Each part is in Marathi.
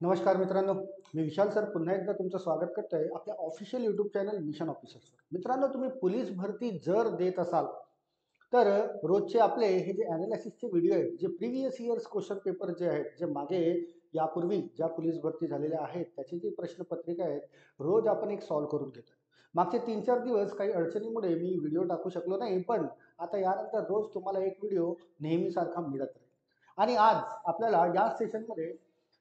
नमस्कार मित्रांनो, मी विशाल सर पुन्हा एकदा तुमचं स्वागत करतोय आपल्या ऑफिशियल यूट्यूब चॅनल मिशन ऑफिसर्सवर. मित्रांनो, तुम्ही पोलीस भरती जर देत असाल तर रोजचे आपले हे जे ॲनालिसिसचे व्हिडिओ आहेत, जे प्रिव्हियस इयर्स क्वेश्चन पेपर जे आहेत, जे मागे यापूर्वी ज्या पोलीस भरती झालेल्या आहेत त्याची जी प्रश्नपत्रिका आहेत, रोज आपण एक सॉल्व्ह करून घेतो. मागचे 3-4 दिवस काही अडचणीमुळे मी व्हिडिओ टाकू शकलो नाही, पण आता यानंतर रोज तुम्हाला एक व्हिडिओ नेहमीसारखा मिळत राहील. आणि आज आपल्याला या सेशनमध्ये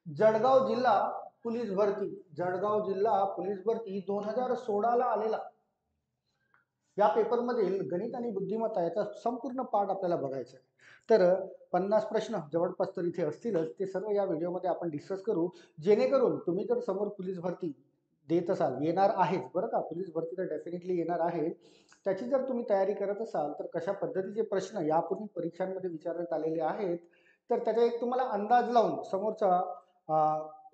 जळगाव जिल्हा पोलीस भरती जळगाव जिल्हा पोलीस भरती 2016 ला आलेला या पेपरमधील गणित आणि बुद्धिमत्ता याचा संपूर्ण पाठ आपल्याला बघायचा आहे. तर 50 प्रश्न जवळपास तर इथे असतीलच, ते सर्व या व्हिडिओमध्ये आपण डिस्कस करू, जेणेकरून तुम्ही जर समोर पोलीस भरती देत असाल, येणार आहेच बरं का, पोलीस भरती तर डेफिनेटली येणार आहे, त्याची जर तुम्ही तयारी करत असाल तर कशा पद्धतीचे प्रश्न यापूर्वी परीक्षांमध्ये विचारण्यात आलेले आहेत, तर त्याचा एक तुम्हाला अंदाज लावून समोरचा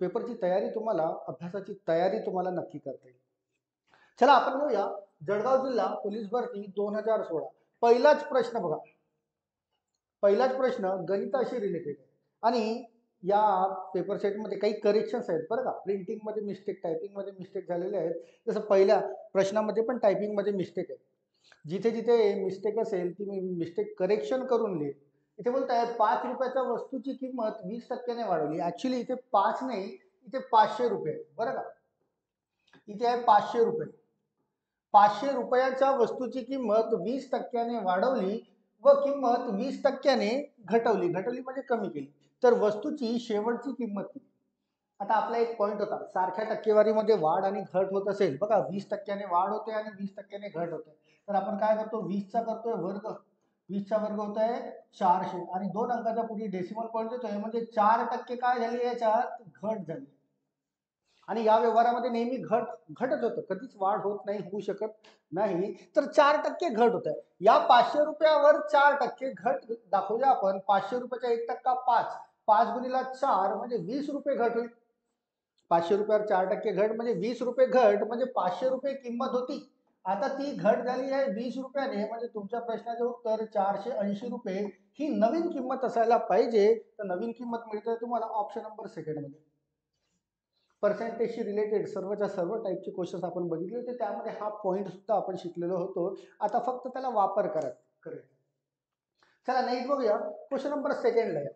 पेपरची तयारी तुम्हाला, अभ्यासाची तयारी तुम्हाला नक्की करता येईल. चला आपण घेऊया जळगाव जिल्हा पोलीस भरती 2016. पहिलाच प्रश्न बघा, पहिलाच प्रश्न गणिताशी रिलेटेड आहे आणि या पेपर सेटमध्ये काही करेक्शन्स आहेत बरं का, प्रिंटिंगमध्ये मिस्टेक, टायपिंगमध्ये मिस्टेक झालेले आहेत. जसं पहिल्या प्रश्नामध्ये पण टायपिंगमध्ये मिस्टेक आहे. जिथे जिथे मिस्टेक असेल ती मी मिस्टेक करेक्शन करून लिहिल. इथे बोलत आहे 5 रुपयाच्या वस्तूची किंमत 20% वाढवली. ऍक्च्युली इथे 5 नाही, इथे 500 रुपये बरं का. इथे आहे 500 रुपये. 500 रुपयाच्या वस्तूची किंमत 20% वाढवली व किंमत 20% घटवली. घटवली म्हणजे कमी केली. तर वस्तूची शेवटची किंमत किती? आता आपला एक पॉईंट होता, सारख्या टक्केवारीमध्ये वाढ आणि घट होत असेल बघा, 20% वाढ होते आणि 20% घट होते, तर आपण काय करतो, 20चा करतोय वर्ग, 20चा वर्ग होत आहे 400 आणि 2 अंकाच्या पुढे डेसिमल पॉईंट देतोय, म्हणजे 4% काय झाली याच्यात, घट झाली. आणि या व्यवहारामध्ये नेहमी घटच होतं, कधीच वाढ होत नाही, होऊ शकत नाही. तर 4% घट होत आहे. या 500 रुपयावर 4% घट दाखवूया आपण. 500 रुपयाचा 1% 5, 5 गुणिला 4 म्हणजे 20 रुपये घट होईल. 500 रुपयावर 4% घट म्हणजे 20 रुपये घट, म्हणजे 500 रुपये किंमत होती, आता ती घट झाली आहे 20 रुपयाने, म्हणजे तुमच्या प्रश्नाचे उत्तर 480 रुपये ही नवीन किंमत असायला पाहिजे. तर नवीन किंमत मिळते तुम्हाला ऑप्शन नंबर सेकंड मध्ये. पर्सेंटेजशी रिलेटेड सर्वच्या सर्व टाईपचे क्वेश्चन्स आपण बघितले होते, त्यामध्ये हा पॉईंट सुद्धा आपण शिकलेलो होतो. आता फक्त त्याला वापर करेल. चला नेक्स्ट बघूया, क्वेश्चन नंबर सेकंडला या.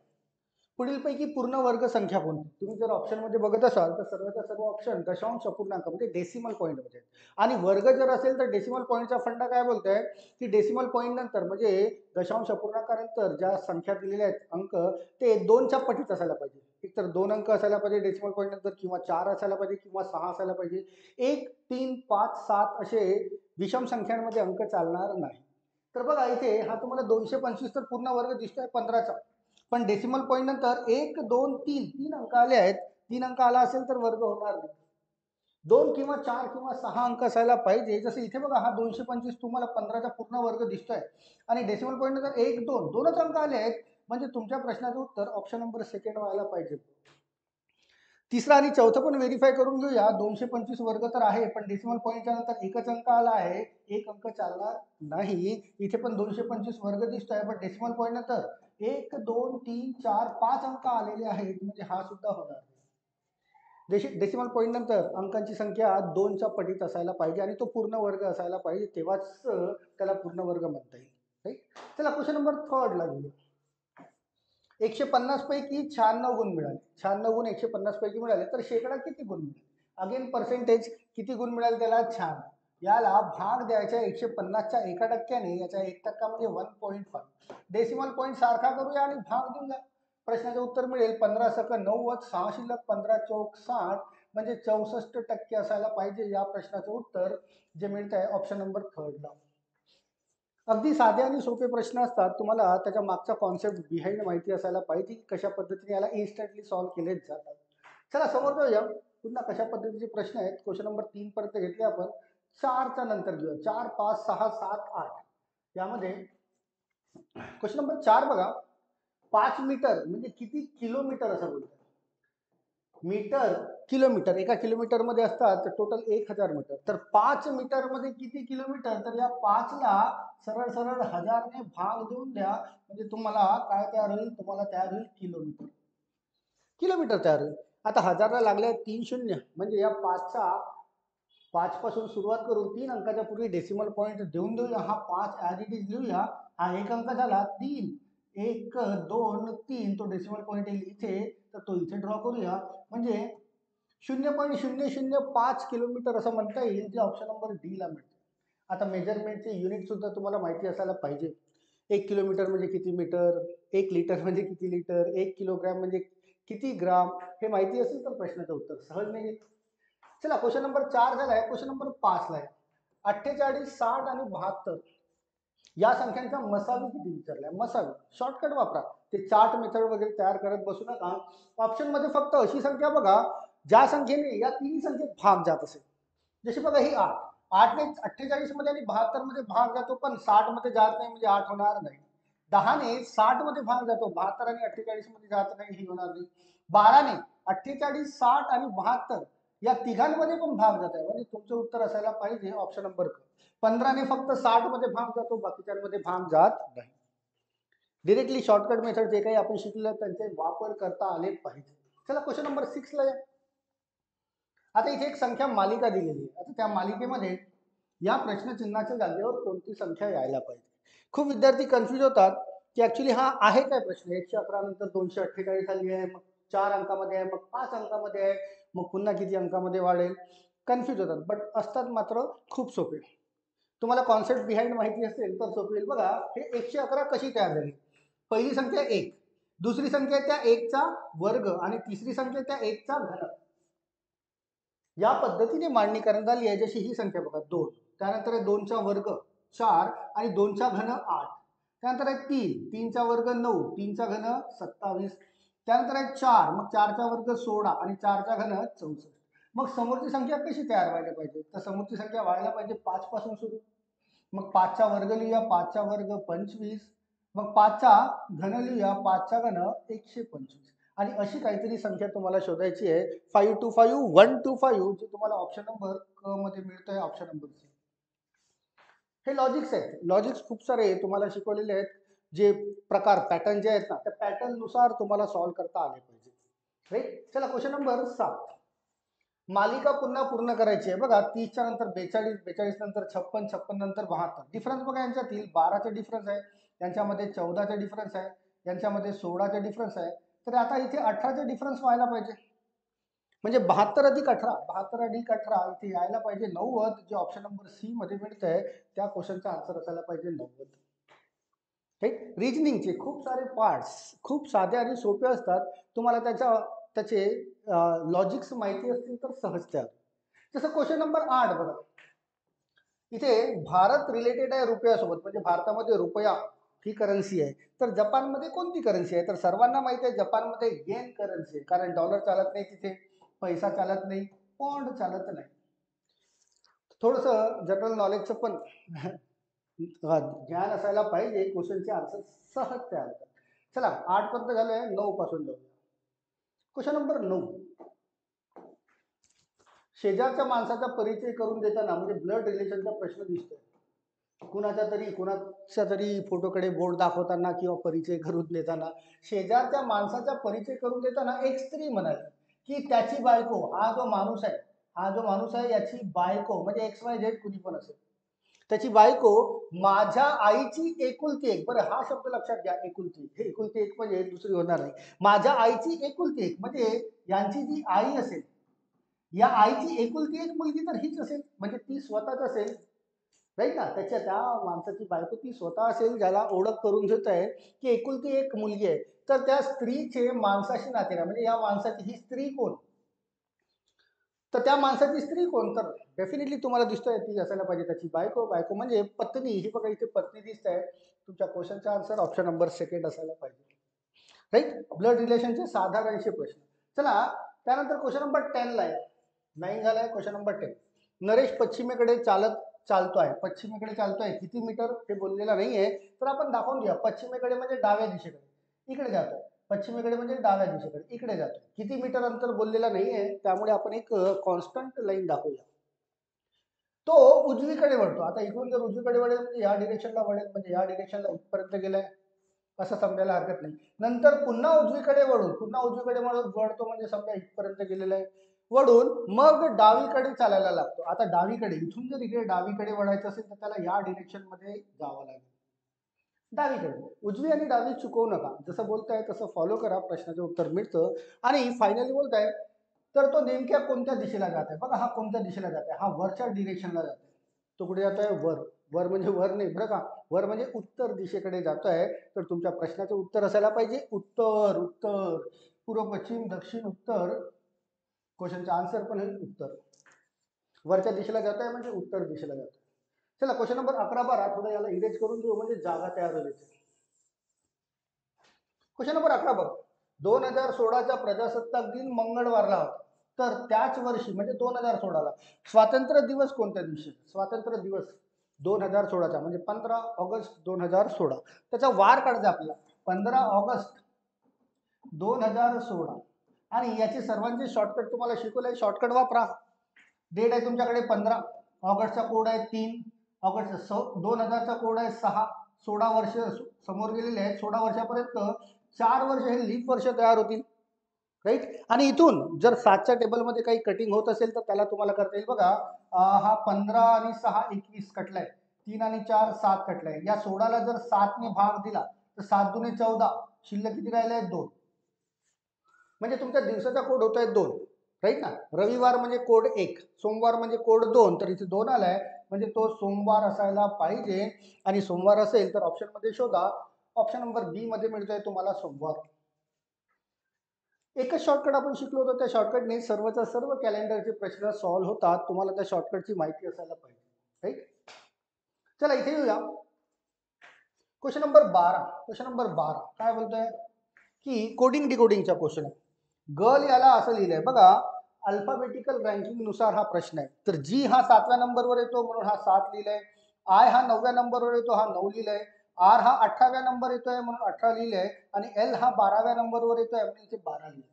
पुढीलपैकी पूर्ण वर्ग संख्या कोणती? तुम्ही जर ऑप्शन मध्ये बघत असाल तर सर्वच्या सर्व ऑप्शन दशांश अपूर्णांक म्हणजे डेसिमल पॉईंट मध्ये, आणि वर्ग जर असेल तर डेसिमल पॉईंटचा फंडा काय बोलतोय की डेसिमल पॉईंट नंतर म्हणजे दशांश अपूर्णांकानंतर ज्या संख्या दिलेल्या आहेत अंक, ते 2च्या पटीत असायला पाहिजे. एक तर 2 अंक असायला पाहिजे डेसिमल पॉईंट नंतर, किंवा 4 असायला पाहिजे, किंवा 6 असायला पाहिजे. 1, 3, 5, 7 असे विषम संख्यांमध्ये अंक चालणार नाही. तर बघा इथे हा तुम्हाला 225 तर पूर्ण वर्ग दिसतोय 15चा, पण डेसिमल पॉईंट नंतर 1, 2, 3 अंक आले आहेत. 3 अंक आला असेल तर वर्ग होणार नाही. 2 किंवा 4 किंवा 6 अंक असायला पाहिजे. जसं इथे बघा हा 225 तुम्हाला 15चा पूर्ण वर्ग दिसतोय आणि डेसिमल पॉईंट नंतर 1, 2 दोनच अंक आले आहेत, म्हणजे तुमच्या प्रश्नाचं उत्तर ऑप्शन नंबर सेकंड व्हायला पाहिजे. तिसरा आणि चौथा पण व्हेरीफाय करून घेऊया. 225 वर्ग तर आहे, पण डेसिमल पॉईंटच्या नंतर एकच अंक आला आहे, एक अंक चालणार नाही. इथे पण 225 वर्ग दिसतोय, पण डेसिमल पॉईंट नंतर 1, 2, 3, 4, 5 अंक आलेले आहेत, म्हणजे हा सुद्धा होणार. डेसिमल पॉईंट नंतर अंकांची संख्या 2च्या पटीत असायला पाहिजे आणि तो पूर्ण वर्ग असायला पाहिजे, तेव्हाच त्याला पूर्ण वर्ग म्हणता येईल. राईट. चला क्वेश्चन नंबर थर्डला घेऊया. 150 पैकी 96 गुण मिळाले. 96 गुण 150 पैकी मिळाले, तर शेकडा किती गुण मिळाले? अगेन पर्सेंटेज किती गुण मिळाले त्याला, छान. याला भाग द्यायचा 150च्या 1%ने, याचा 1% म्हणजे 1.5. डेसिमल पॉईंट सारखा करूया आणि भाग देऊया. प्रश्नाचे उत्तर मिळेल 15 सकं 90, 6 शिल्लक 15 चौक 60, म्हणजे 64% असायला पाहिजे. या प्रश्नाचं उत्तर जे मिळत आहे ऑप्शन नंबर थर्डला. अगदी साधे आणि सोपे प्रश्न असतात, तुम्हाला त्याच्या मागचा कॉन्सेप्ट बिहाइंड माहिती असायला पाहिजे, कशा पद्धतीने याला इन्स्टंटली सॉल्व्ह केले जातात. चला समोर जाऊया, पुन्हा कशा पद्धतीचे प्रश्न आहेत. क्वेश्चन नंबर 3 पर्यंत घेतले आपण, 4च्या नंतर घेऊया. 4, 5, 6, 7, 8 यामध्ये क्वेश्चन नंबर 4 बघा, 5 मीटर म्हणजे किती किलोमीटर असं बोलतात. मीटर किलोमीटर, एका किलोमीटर मध्ये असतात तर टोटल 1000 मीटर, तर 5 मीटर मध्ये किती किलोमीटर, तर या 5ला सरळ सरळ 1000ने भाग देऊन द्या, म्हणजे तुम्हाला काय तयार होईल, तुम्हाला तयार होईल किलोमीटर. किलोमीटर तयार होईल. आता 1000ला लागले 3 शून्य, म्हणजे या 5 पासून सुरुवात करून 3 अंकाच्या पूर्वी डेसिमल पॉईंट देऊन देऊया. हा 5 ॲज इट इज लिहूया. हा एक अंक झाला 3, 1 2 3, तो डेसिमल पॉईंट येईल इथे, तर तो इथे ड्रॉ करूया. म्हणजे 0.005 किलोमीटर असं म्हणता येईल, जे ऑप्शन नंबर डी ला मिळते. आता मेजरमेंटचे युनिट सुद्धा तुम्हाला माहिती असायला पाहिजे. 1 किलोमीटर म्हणजे किती मीटर, 1 लिटर म्हणजे किती लिटर, 1 किलोग्रॅम म्हणजे किती ग्राम, हे माहिती असेल तर प्रश्नाचं उत्तर सहज निघेल. चला क्वेश्चन नंबर 4 झालाय. क्वेश्चन नंबर 5 ला आहे 48, 60 आणि 72 या संख्यांचा मसावी किती विचारलाय. मसावी शॉर्टकट वापरा, ते चार्ट मेथड वगैरे तयार करत बसू नका. ऑप्शन मध्ये फक्त अशी संख्या बघा ज्या संख्येने या तिन्ही संख्येत भाग जात असेल. जशी बघा ही 8 ने 48 मध्ये आणि 72 मध्ये भाग जातो, पण 60 मध्ये जात नाही, म्हणजे 8 होणार नाही. 10 ने 60 मध्ये भाग जातो, 72 आणि 48 मध्ये जात नाही, ही होणार नाही. 12 ने 48, 60 आणि 72 या तिघांमध्ये पण भाग जात आहे, म्हणजे तुमचं उत्तर असायला पाहिजे ऑप्शन नंबर क. 15 ने फक्त 60 मध्ये भाग जातो, बाकीच्यांमध्ये भाग जात नाही. डिरेक्टली शॉर्टकट मेथड जे काही आपण शिकलं त्यांचे वापर करता आले पाहिजे. चला क्वेश्चन नंबर 6 ला या. आता इथे एक संख्या मालिका दिलेली आहे. आता त्या मालिकेमध्ये या प्रश्नचिन्हाच्या जागेवर कोणती संख्या यायला पाहिजे. खूप विद्यार्थी कन्फ्युज होतात की ऍक्च्युली हा आहे काय प्रश्न. 111 नंतर 248 आली आहे, मग 4 अंकामध्ये आहे, मग 5 अंकामध्ये आहे, मग पुन्हा किती अंकामध्ये वाढेल, कन्फ्युज होतात. बट असतात मात्र खूप सोपे. तुम्हाला कॉन्सेप्ट बिहाइंड माहिती असेल तर सोपे. बघा हे 111 कशी तयार झाली. पहिली संख्या 1, दुसरी संख्या त्या 1 चा वर्ग आणि तिसरी संख्या त्या 1 चा घन. या पद्धतीने मांडणी करण्यात आली आहे. जशी ही संख्या बघा 2, त्यानंतर आहे 2 चा वर्ग 4 आणि 2 चा घन 8, त्यानंतर आहे 3, 3 चा वर्ग 9, 3 चा घन 27, त्यानंतर आहे 4, मग 4 चा वर्ग 16 आणि 4 चा घन 64. मग समोरची संख्या कशी तयार व्हायला पाहिजे, तर समोरची संख्या व्हायला पाहिजे 5 पासून सुरू. मग 5 चा वर्ग लिहूया, 5 चा वर्ग 25, मग 5 चा घन लिहूया, 5 चा घन 125, आणि अशी काहीतरी संख्या तुम्हाला शोधायची आहे. 525, 125, जे तुम्हाला ऑप्शन नंबर क मध्ये मिळतंय, ऑप्शन नंबर सी. हे लॉजिक्स आहेत. लॉजिक्स खूप सारे तुम्हाला शिकवलेले आहेत. जे प्रकार पॅटर्न जे आहेत ना, त्या पॅटर्न नुसार तुम्हाला सॉल्व्ह करता आले पाहिजे. राईट. चला क्वेश्चन नंबर 7. मालिका पुन्हा पूर्ण करायची आहे. बघा 30 च्या नंतर 42, 42 नंतर 56, 56 नंतर 72. डिफरन्स बघा यांच्यातील 12 चा डिफरन्स आहे, यांच्यामध्ये 14 चा डिफरन्स आहे, यांच्यामध्ये 16 चा डिफरन्स आहे. तर आता इथे 18 चा डिफरन्स व्हायला पाहिजे. म्हणजे 72 अधिक 18, 72 अधिक 18 इथे यायला पाहिजे 90, जे ऑप्शन नंबर सी मध्ये मिळतंय. त्या क्वेश्चनचा आन्सर असायला पाहिजे 90. राईट. रिजनिंगचे खूप सारे पार्ट्स खूप साधे आणि सोपे असतात. तुम्हाला त्याचे लॉजिक्स माहिती असतील तर सहज तयार. जसं क्वेश्चन नंबर 8 बघा. इथे भारत रिलेटेड आहे रुपयासोबत, म्हणजे भारतामध्ये रुपया ही करन्सी आहे. तर जपानमध्ये कोणती करन्सी आहे, तर सर्वांना माहिती आहे जपानमध्ये येन करन्सी आहे, कारण डॉलर चालत नाही तिथे, पैसा चालत नाही, पॉन्ड चालत नाही. थोडस जनरल नॉलेजचं पण ज्ञान असायला पाहिजे. क्वेश्चनचे आन्सर सहज तयार होतात. चला 8 पर्यंत झालोय, 9 पासून जाऊया. Question number 9. शेजारच्या माणसाचा परिचय करून देताना, म्हणजे ब्लड रिलेशनचा प्रश्न दिसतोय. कुणाच्या तरी फोटोकडे बोट दाखवताना किंवा परिचय करून देताना, शेजारच्या माणसाचा परिचय करून देताना एक स्त्री म्हणाली की त्याची बायको, हा जो माणूस आहे याची बायको, म्हणजे XYZ कुणी पण असेल, त्याची बायको माझ्या आईची एकुलती एक. बरं हा शब्द लक्षात घ्या, एकुलती. हे एकुलती एक म्हणजे दुसरी होणार नाही. माझ्या आईची एकुलती एक म्हणजे यांची जी आई असेल, या आईची एकुलती एक मुलगी तर हीच असेल, म्हणजे ती स्वतःच असेल. राईट ना. त्या माणसाची बायको ती स्वतः असेल, ज्याला ओळख करून देत आहे की एकुलती एक मुलगी आहे. तर त्या स्त्रीचे माणसाशी नाते नाही, म्हणजे या माणसाची ही स्त्री कोण, तर त्या माणसाची स्त्री कोण, तर डेफिनेटली तुम्हाला दिसतोय ती असायला पाहिजे त्याची बायको. बायको म्हणजे पत्नी. ही बघा इथे पत्नी दिसत आहे. तुमच्या क्वेश्चनचा आन्सर ऑप्शन नंबर सेकंड असायला पाहिजे. राईट. ब्लड रिलेशनचे साधारणशे प्रश्न. चला त्यानंतर क्वेश्चन नंबर 10 ला आहे. 9 झालाय. Question number 10. नरेश पश्चिमेकडे चालतोय. पश्चिमेकडे चालतोय किती मीटर हे बोललेलं नाहीये, तर आपण दाखवून घेऊया. पश्चिमेकडे म्हणजे डाव्या दिशेकडे, इकडे जातोय. पश्चिमेकडे म्हणजे डाव्या दिशेकडे, इकडे जातोय. किती मीटर अंतर बोललेला नाहीये, त्यामुळे आपण एक कॉन्स्टंट लाईन दाखवूया. तो उजवीकडे वळतो. आता इकडून जर उजवीकडे वळेल म्हणजे या डिरेक्शनला वळेल, म्हणजे या डिरेक्शनला इथपर्यंत गेलाय. असं समजायला हरकत नाही. नंतर पुन्हा उजवीकडे वळतो म्हणजे समजा इथपर्यंत गेलेलं आहे, वळून मग डावीकडे चालायला लागतो. आता डावीकडे इथून जर इकडे डावीकडे वळायचं असेल तर त्याला या डिरेक्शन मध्ये जावं लागेल. डावीकडे उजवी आणि डावी चुकवू नका, जसं बोलताय तसं फॉलो करा, प्रश्नाचं उत्तर मिळतं. आणि फायनली बोलताय तर तो नेमक्या कोणत्या दिशेला जात आहे बघा, हा कोणत्या दिशेला जात आहे, हा वरच्या डिरेक्शनला जात आहे. तो कुठे जात आहे, वर. वर म्हणजे वर नाही बरं का, वर म्हणजे उत्तर दिशेकडे जातोय. तर तुमच्या प्रश्नाचं उत्तर असायला पाहिजे उत्तर. उत्तर पूर्व पश्चिम दक्षिण उत्तर, क्वेश्चनचा आन्सर पण आहे उत्तर. वरच्या दिशेला जात आहे म्हणजे उत्तर दिशेला जात आहे. चला क्वेश्चन नंबर 11-12 थोडं याला इरेज करून देऊ म्हणजे जागा तयार होईल. क्वेश्चन नंबर 11 बघ, 2016चा प्रजासत्ताक दिन मंगळवारला होता. तर त्याच वर्षी म्हणजे 2016ला स्वातंत्र्य दिवस कोणत्या दिवशी? स्वातंत्र्य दिवस 2016चा म्हणजे 15 ऑगस्ट 2016. त्याचा वार काढायचा आपल्याला 15 ऑगस्ट 2016. आणि याचे सर्वांचे शॉर्टकट तुम्हाला शिकवलंय, शॉर्टकट वापरा. डेट आहे तुमच्याकडे 15 ऑगस्टचा कोड आहे 3 ऑगस्ट, 2000चा कोड आहे 6. 16 वर्ष समोर गेलेले आहेत. 16 वर्षापर्यंत 4 वर्ष हे लीप वर्ष तयार होतील, राईट. आणि इथून जर 7च्या टेबलमध्ये काही कटिंग होत असेल तर त्याला तुम्हाला करता येईल बघा. हा 15 आणि 6 21 कटलाय, 3 आणि 4 7 कटलाय. या 16ला जर 7 ने भाग दिला तर 7 दुने 14, शिल्लक किती राहिले आहेत 2. म्हणजे तुमच्या दिवसाचा कोड होत आहे 2, राईट ना. रविवार म्हणजे कोड 1, सोमवार म्हणजे कोड 2, तर इथे 2 आलाय म्हणजे तो सोमवार असायला पाहिजे. आणि सोमवार असेल तर ऑप्शन मध्ये शोधा. ऑप्शन नंबर बी मध्ये मिळतोय तुम्हाला सोमवार. एकच शॉर्टकट आपण शिकलो होतो, त्या शॉर्टकटने सर्वचा सर्व कॅलेंडरचे प्रश्न सॉल्व्ह होतात. तुम्हाला त्या शॉर्टकटची माहिती असायला पाहिजे, राईट. चला इथे येऊया. Question number 12. क्वेश्चन नंबर 12 काय बोलतोय की कोडिंग डिकोडिंगचा क्वेश्चन आहे. गल याला असं लिहिलंय बघा, अल्फाबेटिकल रँकिंग नुसार हा प्रश्न आहे. तर जी हा 7व्या नंबरवर येतो म्हणून हा 7 लिहिलाय, आय हा 9व्या नंबरवर येतो हा 9 लिहिलाय, आर हा 18व्या नंबर येतोय म्हणून 18 लिहिलंय, आणि एल हा 12व्या नंबरवर येतोय म्हणून इथे 12 लिहिलंय.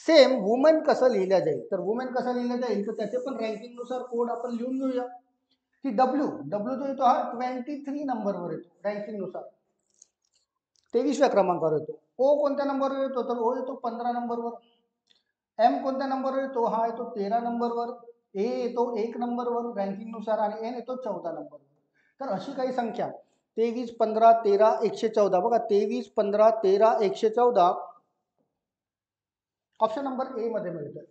सेम वुमेन कसं लिहिलं जाईल, तर वुमेन कसं लिहिलं जाईल तर त्याचे पण रँकिंग नुसार कोड आपण लिहून घेऊया. की डब्ल्यू डब्ल्यू जो येतो हा 23 नंबरवर येतो रँकिंग नुसार, 23व्या क्रमांकावर येतो. ओ कोणत्या नंबरवर येतो, तर ओ येतो 15 नंबरवर. एम कोणत्या नंबरवर येतो, हा येतो 13 नंबरवर. ए येतो 1 नंबरवर रँकिंग नुसार, आणि एन येतो 14 नंबरवर. तर अशी काही संख्या 23 15 13 114 बघा, 23 15 13 114 ऑप्शन नंबर ए मध्ये मिळतोय.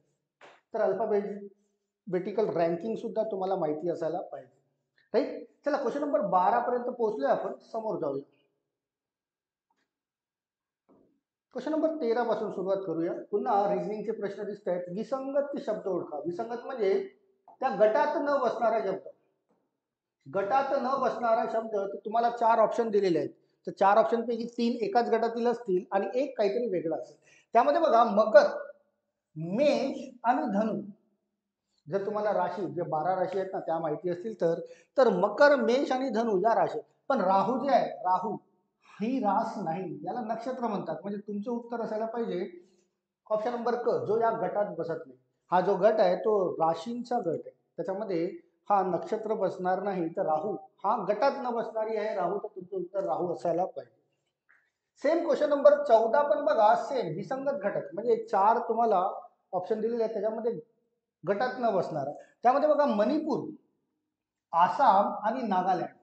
तर अल्फाबेटिकल रँकिंग सुद्धा तुम्हाला माहिती असायला पाहिजे, राईट. चला क्वेश्चन नंबर 12 पर्यंत पोहोचलोय आपण, समोर जाऊया. क्वेश्चन नंबर 13 पासून सुरुवात करूया. पुन्हा रिझनिंगचे प्रश्न दिसत आहेत. विसंगत शब्द ओळखा. विसंगत म्हणजे त्या गटात न बसणारा शब्द. गटात न बसणारा शब्द, तर तुम्हाला 4 ऑप्शन दिलेले आहेत. तर 4 ऑप्शन पैकी 3 एकाच गटातील असतील आणि एक काहीतरी वेगळा असेल. त्यामध्ये बघा मकर, मेष आणि धनु. जर तुम्हाला राशी जे 12 राशी आहेत ना त्या माहिती असतील तर मकर मेष आणि धनु या राशी. पण राहू जे आहे, राहू ही रास नाही, याला नक्षत्र म्हणतात. म्हणजे तुमचं उत्तर असायला पाहिजे ऑप्शन नंबर क, जो या गटात बसत नाही. हा जो गट आहे तो राशींचा गट आहे, त्याच्यामध्ये हा नक्षत्र बसणार नाही. तर राहू हा गटात न बसणारी आहे राहू, तर तुमचं उत्तर राहू असायला पाहिजे. सेम क्वेश्चन नंबर 14 पण बघा, सेम विसंगत घटक म्हणजे 4 तुम्हाला ऑप्शन दिलेले आहेत, त्याच्यामध्ये गटात न बसणारा. त्यामध्ये बघा मणिपूर, आसाम आणि नागालँड.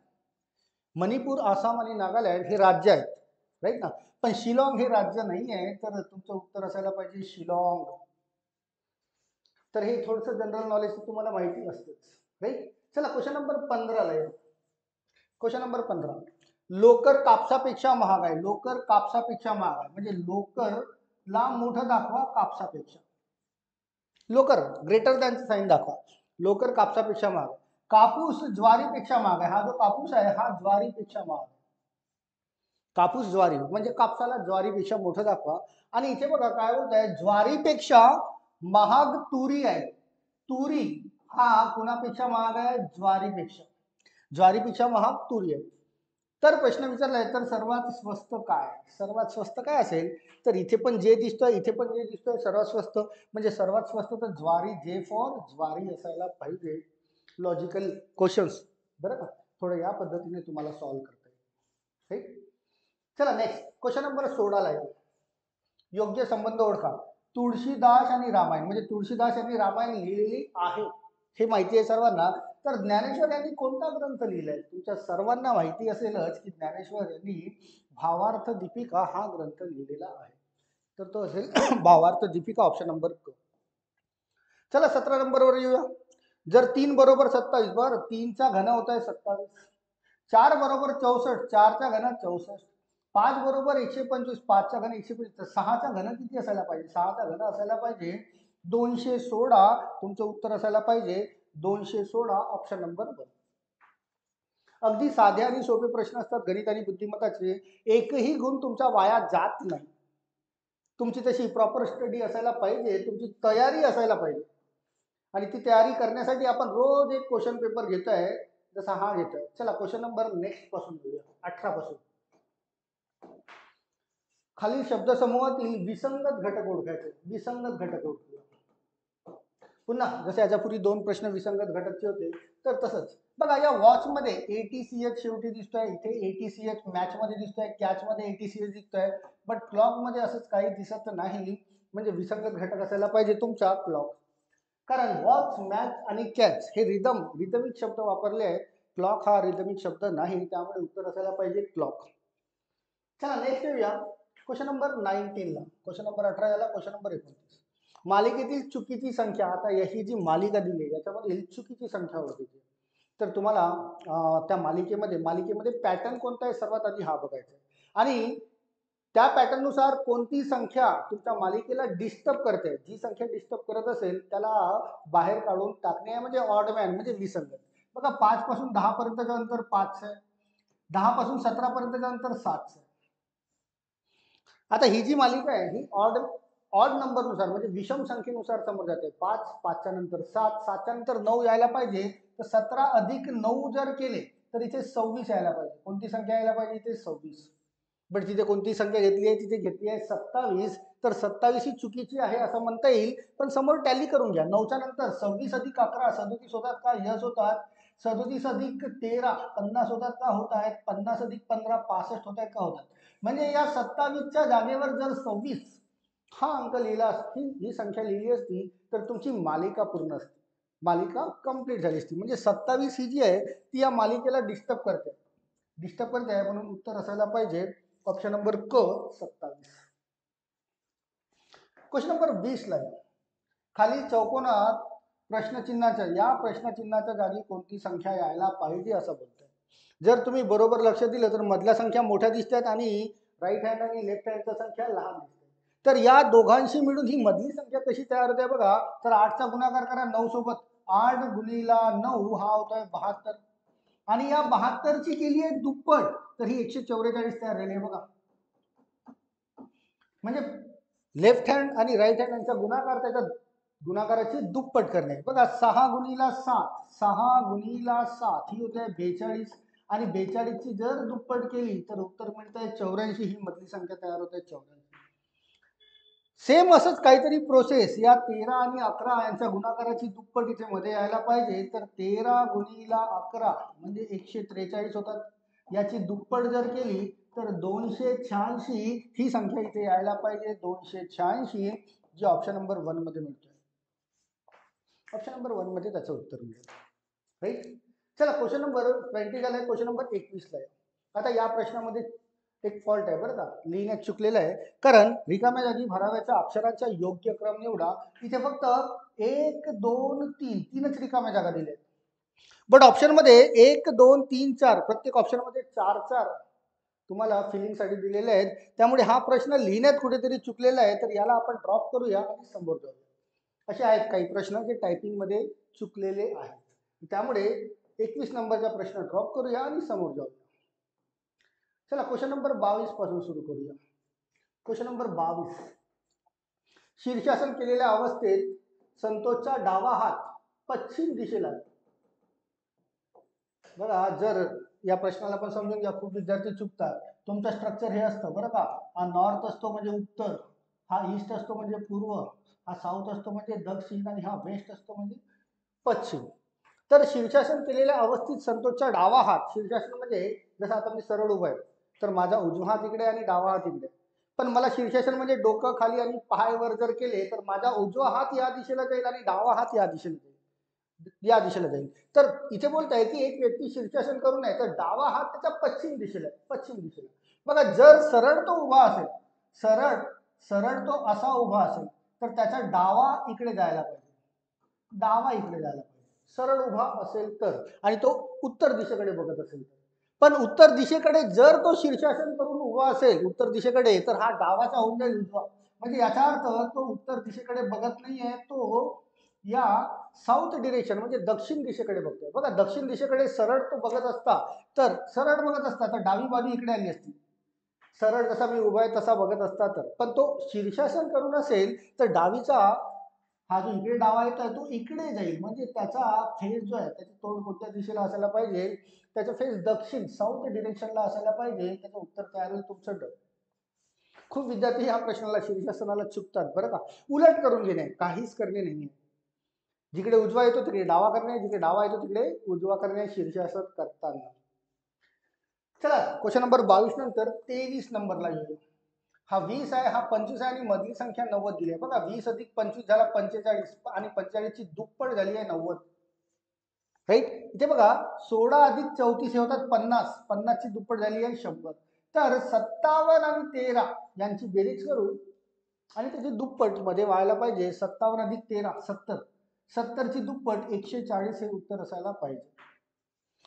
मणिपूर, आसाम आणि नागालँड हे राज्य आहेत, राईट ना. पण शिलाँग हे राज्य नाही आहे, तर तुमचं उत्तर असायला पाहिजे शिलाँग. तर हे थोडंसं जनरल नॉलेज तुम्हाला माहिती असतेच, राईट. चला क्वेश्चन नंबर 15 ला येऊ. क्वेश्चन नंबर 15, लोकर कापसापेक्षा महाग आहे. लोकर कापसापेक्षा महाग आहे म्हणजे लोकर ला मोठं दाखवा कापसापेक्षा. लोकर ग्रेटर दॅन साइन दाखवा. लोकर कापसापेक्षा महाग. कापूस ज्वारीपेक्षा महाग आहे. हा जो कापूस आहे हा ज्वारीपेक्षा महाग आहे. कापूस ज्वारी म्हणजे कापसाला ज्वारीपेक्षा मोठं दाखवा. आणि इथे बघा काय होत आहे, ज्वारीपेक्षा महाग तुरी आहे. तुरी हा कुणापेक्षा महाग आहे, ज्वारीपेक्षा. ज्वारीपेक्षा महाग तुरी आहे. तर प्रश्न विचारलाय तर सर्वात स्वस्त काय, सर्वात स्वस्त काय असेल, तर इथे पण जे दिसतोय इथे पण जे दिसतोय सर्वात स्वस्त म्हणजे सर्वात स्वस्त तर ज्वारी, जे फॉर ज्वारी असायला पाहिजे. लॉजिकल क्वेश्चन्स बरं का, थोडं या पद्धतीने तुम्हाला सॉल्व्ह करता येईल, चला नेक्स्ट क्वेश्चन नंबर 16 ला योग्य संबंध ओळखा. तुळशीदास आणि रामायण म्हणजे तुळशीदास यांनी रामायण लिहिलेली आहे हे माहिती आहे सर्वांना. तर ज्ञानेश्वर यांनी कोणता ग्रंथ लिहिलाय? तुमच्या सर्वांना माहिती असेलच की ज्ञानेश्वर यांनी भावार्थ दीपिका हा ग्रंथ लिहिलेला आहे. तर तो असेल भावार्थ दीपिका, ऑप्शन नंबर क. चला 17 नंबरवर येऊया. जर 3 बरोबर 27, बरं 3 चा घन होत आहे 27, 4 बरोबर 64, 4 चा घन 64, 5 बरोबर 125, 5 चा घन 125, 6 चा घन किती असायला पाहिजे? 6 चा घन असायला पाहिजे 216. तुमचं उत्तर असायला पाहिजे 216, ऑप्शन नंबर 1. अगदी साधे आणि सोपे प्रश्न असतात गणित आणि बुद्धिमत्ताचे. एकही गुण तुमचा वाया जात नाही. तुमची तशी प्रॉपर स्टडी असायला पाहिजे, तुमची तयारी असायला पाहिजे. आणि ती तयारी करण्यासाठी आपण रोज एक क्वेश्चन पेपर घेतोय, जसा हा घेतोय. चला क्वेश्चन नंबर नेक्स्ट पासून घेऊया, 18 पासून. खालील शब्दसमूहातील विसंगत घटक ओळखायचे. विसंगत घटक ओळखूया. पुन्हा जसे याच्यापूर्वी 2 प्रश्न विसंगत घटकचे होते, तर तसंच बघा या वॉच मध्ये ATCH शेवटी दिसतोय, इथे ATCH मॅच मध्ये दिसतोय, कॅच मध्ये ATCH दिसतोय, बट क्लॉक मध्ये असंच काही दिसत नाही. म्हणजे विसंगत घटक असायला पाहिजे तुमचा क्लॉक. कारण वॉच, मॅच आणि कॅच हे रिदमिक शब्द वापरले आहेत. क्लॉक हा रिदमिक शब्द नाही, त्यामुळे उत्तर असायला पाहिजे क्लॉक. चला नेक्स्ट येऊया क्वेश्चन नंबर 19 ला. क्वेश्चन नंबर 18 झाला, क्वेश्चन नंबर 29. मालिकेतील चुकीची संख्या. आता ही जी मालिका दिली याच्यामधील चुकीची संख्या ओळखायची. तर तुम्हाला त्या मालिकेमध्ये पॅटर्न कोणता आहे सर्वात आधी हा बघायचा आहे. आणि त्या पॅटर्ननुसार कोणती संख्या तुमच्या मालिकेला डिस्टर्ब करते, जी संख्या डिस्टर्ब करत असेल त्याला बाहेर काढून टाकणे म्हणजे ऑड मॅन म्हणजे विसंगत. बघा 5 पासून 10 पर्यंतचं अंतर 5 आहे, 10 पासून 17 पर्यंतचं अंतर 7 आहे. आता ही जी मालिका आहे ही ऑड नंबरनुसार म्हणजे विषम संख्येनुसार समोर जाते. 5, 5 च्या नंतर 7, 7 च्या नंतर 9 यायला पाहिजे. तर 17 अधिक 9 जर केले तर इथे 26 यायला पाहिजे. कोणती संख्या यायला पाहिजे? इथे 26. बट तिथे कोणती संख्या घेतली आहे? तिथे घेतली आहे 27. तर 27 ही चुकीची आहे असं म्हणता येईल. पण समोर टॅली करून घ्या. 9च्या नंतर 26 अधिक 11 37 होतात का? यस होतात. 37 अधिक 13 50 होतात का? होत आहेत. 50 अधिक 15 65 होत आहेत का? होतात. म्हणजे या 27च्या जागेवर जर 26 हा अंक लिहिला असती, ही संख्या लिहिली असती, तर तुमची मालिका पूर्ण असते, मालिका कंप्लीट झाली असती. म्हणजे 27 ही जी आहे ती या मालिकेला डिस्टर्ब करते म्हणून उत्तर असायला पाहिजे ऑप्शन नंबर क 27. क्वेश्चन नंबर 20 ला खाली चौकोनात या प्रश्नचिन्हाच्या जागी कोणती संख्या यायला पाहिजे असं बोलतोय. जर तुम्ही बरोबर लक्ष दिलं तर मधल्या संख्या मोठ्या दिसतात आणि राईट हँड आणि लेफ्ट हँडच्या संख्या लहान दिसतात. तर या दोघांशी मिळून ही मधली संख्या कशी तयार होते बघा. तर 8चा गुणाकार करा 9 सोबत. 8 गुणिला 9 हा होतोय 72. आणि या 72 ची केली आहे दुप्पट, तर ही 144 तयार झाली आहे बघा. म्हणजे लेफ्ट हँड आणि राईट हँड यांचा गुणाकार त्याच्या गुणाकाराची दुप्पट करणे. बघा 6 गुणिला 7, 6 गुणिला 7 ही होते 42. आणि 42 ची जर दुप्पट केली तर उत्तर मिळतंय 84. ही मधली संख्या तयार होते 84. सेम असंच काहीतरी प्रोसेस या 13 आणि 11 यांच्या गुणाकाराची दुप्पट इथे मध्ये यायला पाहिजे. तर 13 गुणिला 11 म्हणजे 143 होतात. याची दुप्पट जर केली तर 286 ही संख्या इथे यायला पाहिजे. 286 जी ऑप्शन नंबर 1 मध्ये मिळतोय. ऑप्शन नंबर 1 मध्ये त्याचं उत्तर मिळेल. राईट. चला क्वेश्चन नंबर 20 झालाय. क्वेश्चन नंबर 21 ला आहे. आता या प्रश्नामध्ये एक फॉल्ट आहे बरं का, लिहिण्यात चुकलेलं आहे. कारण रिकाम्या जागी भराव्याच्या अक्षरांचा योग्य क्रम निवडा. इथे फक्त 1 2 3 तीनच रिकाम्या जागा दिल्या आहेत. बट ऑप्शन मध्ये 1 2 3 4 प्रत्येक ऑप्शन मध्ये 4 तुम्हाला फिलिंगसाठी दिलेले आहेत. त्यामुळे हा प्रश्न लिहिण्यात कुठेतरी चुकलेला आहे. तर याला आपण ड्रॉप करूया आणि समोर जाऊया. असे आहेत काही प्रश्न जे टायपिंग मध्ये चुकलेले आहेत. त्यामुळे 21 नंबरचा प्रश्न ड्रॉप करूया आणि समोर जाऊया. चला क्वेश्चन नंबर 22 पासून सुरू करूया. Question number 22. शीर्षासन केलेल्या अवस्थेत संतोषचा डावा हात पश्चिम दिशेला. बघा जर या प्रश्नाला पण समजून घ्या, खूप विद्यार्थी चुकतात. तुमचं स्ट्रक्चर हे असतं बरं का. हा नॉर्थ असतो म्हणजे उत्तर, हा ईस्ट असतो म्हणजे पूर्व, हा साऊथ असतो म्हणजे दक्षिण आणि हा वेस्ट असतो म्हणजे पश्चिम. तर शीर्षासन केलेल्या अवस्थेत संतोषचा डावा हात, शीर्षासन म्हणजे जसं आता मी सरळ उभा आहे तर माझा उजवा हात इकडे आणि डावा हात इकडे. पण मला शीर्षासन म्हणजे डोकं खाली आणि पाय वर जर केले तर माझा उजवा हात या दिशेला जाईल आणि डावा हात या दिशेला जाईल, या दिशेला जाईल. तर इथे बोलताय की एक व्यक्ती शीर्षासन करू नये तर डावा हात त्याच्या पश्चिम दिशेला, पश्चिम दिशेला. बघा जर सरळ तो उभा असेल, सरळ सरळ तो असा उभा असेल तर त्याचा डावा इकडे जायला पाहिजे, डावा इकडे जायला पाहिजे सरळ उभा असेल तर, आणि तो उत्तर दिशेकडे बघत असेल तर. पण उत्तर दिशेकडे जर तो शीर्षासन करून उभा असेल उत्तर दिशेकडे तर हा डावाचा होऊन जाईल उजवा. म्हणजे याचा अर्थ तो उत्तर दिशेकडे बघत नाहीये, तो या साऊथ डिरेक्शन म्हणजे दक्षिण दिशेकडे बघतोय. बघा दक्षिण दिशेकडे सरळ तो बघत असता तर, सरळ बघत असता तर डावी बाजू इकडे आली असती, सरळ जसा मी उभा आहे तसा बघत असता तर. पण तो शीर्षासन करून असेल तर डावीचा हा जो इकडे डावा येतोय तो इकडे जाईल. म्हणजे त्याचा फेस जो आहे त्याची तोंड कोणत्या दिशेला असायला पाहिजे, त्याचा फेस दक्षिण साऊथ डिरेक्शनला असायला पाहिजे. त्याचं उत्तर तयार होईल तुमचं ड. खूप विद्यार्थी ह्या प्रश्नाला शीर्षासनाला चुकतात बरं का. उलट करून घेणे, काहीच करणे नाहीये. जिकडे उजवा येतो तिकडे डावा करणे, जिकडे डावा येतो तिकडे उजवा करणे शीर्षासन करताना. चला क्वेश्चन नंबर 22 नंतर 23 नंबरला येऊया. हा 20 आहे, हा 25 आहे आणि मधली संख्या 90 दिली आहे. बघा 20 अधिक 25 झाला 45 आणि 45 ची दुप्पट झाली आहे 90. राईट. इथे बघा 16 अधिक 34 हे होतात 50, 50 ची दुप्पट झाली आहे 100. तर 57 आणि 13 यांची बेरीज करू आणि त्याची दुप्पट मध्ये व्हायला पाहिजे. 57 अधिक 13 70, 70 ची दुप्पट 140 हे उत्तर असायला पाहिजे.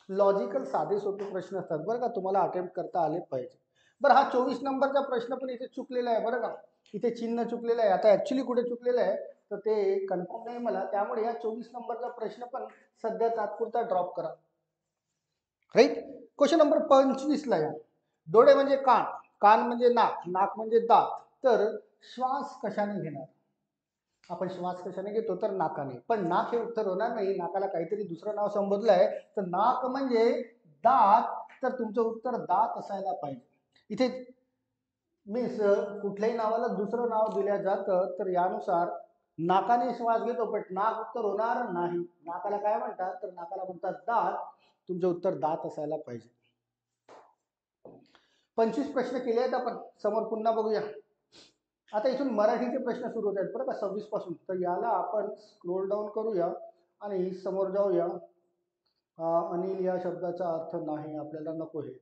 लॉजिकल साधे सोपे प्रश्न असतात बरं का, तुम्हाला अटेम्प्ट करता आले पाहिजे. बरं हा 24 नंबरचा प्रश्न पण इथे चुकलेला आहे बरं का, इथे चिन्ह चुकलेलं आहे. आता ऍक्च्युली कुठे चुकलेलं आहे तर ते कन्फर्म नाही मला, त्यामुळे या 24 नंबरचा प्रश्न पण सध्या तात्पुरता ड्रॉप करा. राईट. क्वेश्चन नंबर 25 ला या. डोळे म्हणजे कान, कान म्हणजे नाक, नाक म्हणजे दात. तर श्वास कशाने घेणार, आपण श्वास कशाने घेतो तर नाकाने. पण नाक हे उत्तर होणार नाही, नाकाला काहीतरी दुसरं नाव संबोधलं आहे. तर नाक म्हणजे दात, तर तुमचं उत्तर दात असायला पाहिजे. इथे मीन्स कुठल्याही नावाला दुसरं नाव दिलं जातं तर यानुसार नाकाने श्वास घेतो पण नाक उत्तर होणार नाही. नाकाला काय म्हणतात तर नाकाला म्हणतात दात, तुमचं उत्तर दात असायला पाहिजे. 25 प्रश्न केले आहेत आपण, समोर पुन्हा बघूया. आता इथून मराठीचे प्रश्न सुरू होत आहेत बरं का 26 पासून. तर याला आपण स्क्रोल डाऊन करूया आणि समोर जाऊया. अनिल या शब्दाचा अर्थ नाही, आपल्याला नको हे.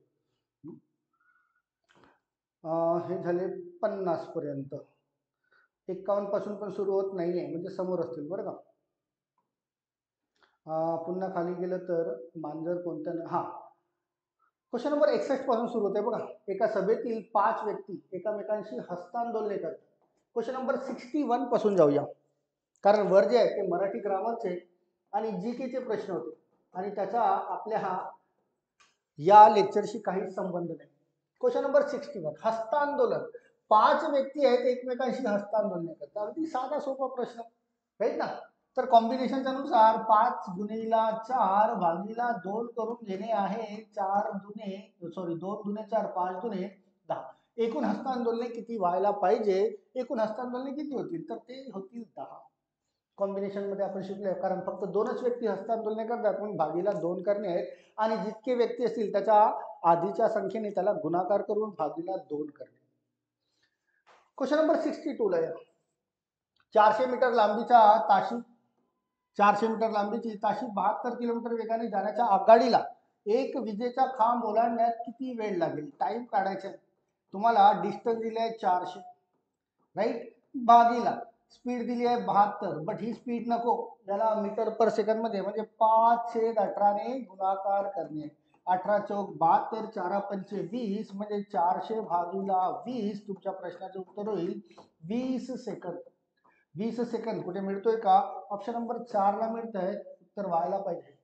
हे झाले 50 पर्यंत. 51 पासून पण सुरू होत नाहीये, म्हणजे समोर असतील बरं का. पुन्हा खाली गेलं तर मांजर कोणत्या, हा क्वेश्चन नंबर 61 पासून सुरू होते बघा. एका सभेतील 5 व्यक्ती एकमेकांशी हस्तांदोलने करतात. क्वेश्चन नंबर 61 पासून जाऊया, कारण वर जे आहे ते मराठी ग्रामरचे आणि जी के चे प्रश्न होते आणि त्याचा आपल्या या लेक्चरशी काहीच संबंध नाही. Question number 61 हस्तांदोलन. 5 व्यक्ती आहेत एकमेकांशी हस्तांदोलने करतात, अगदी साधा सोपा प्रश्न राईट ना. तर कॉम्बिनेशनच्या नुसार 5 गुणिला 4 भागिला 2 करून घेणे आहे. 4 दुने 2 दुने 4, 5 दुने 10. एकूण हस्तांदोलने किती व्हायला पाहिजे, एकूण हस्तांदोलने किती होतील तर ते होतील 10. कॉम्बिनेशन मध्ये आपण शिकलोय, कारण फक्त 2च व्यक्ती हस्तांदोलने करतात म्हणून भागीला 2 करणे आहेत आणि जितके व्यक्ती असतील त्याच्या आधीच्या संख्येने त्याला गुणाकार करून भागीला 2 करणे. क्वेश्चन नंबर 62 ला या. 400 मीटर लांबीचा ताशी 400 मीटर लांबीची ताशी 72 किलोमीटर वेगाने जाण्याच्या आगगाडीला एक विजेचा खांब ओलांडण्यात किती वेळ लागेल, टाइम काढायचा. तुम्हाला डिस्टन्स दिले आहे 400 राईट, भागीला स्पीड दिली आहे 72, बट ही स्पीड नको, याला मीटर पर सेकंड मध्ये म्हणजे 5/18 ने गुणाकार करणे. 18 चौक 72, 4 पंचे 20 म्हणजे 400 भागीला 20. तुमच्या प्रश्नाचे उत्तर होईल 20 सेकंद. 20 सेकंद कुठे मिळतोय का, ऑप्शन नंबर 4 ला मिळत आहे, उत्तर व्हायला पाहिजे.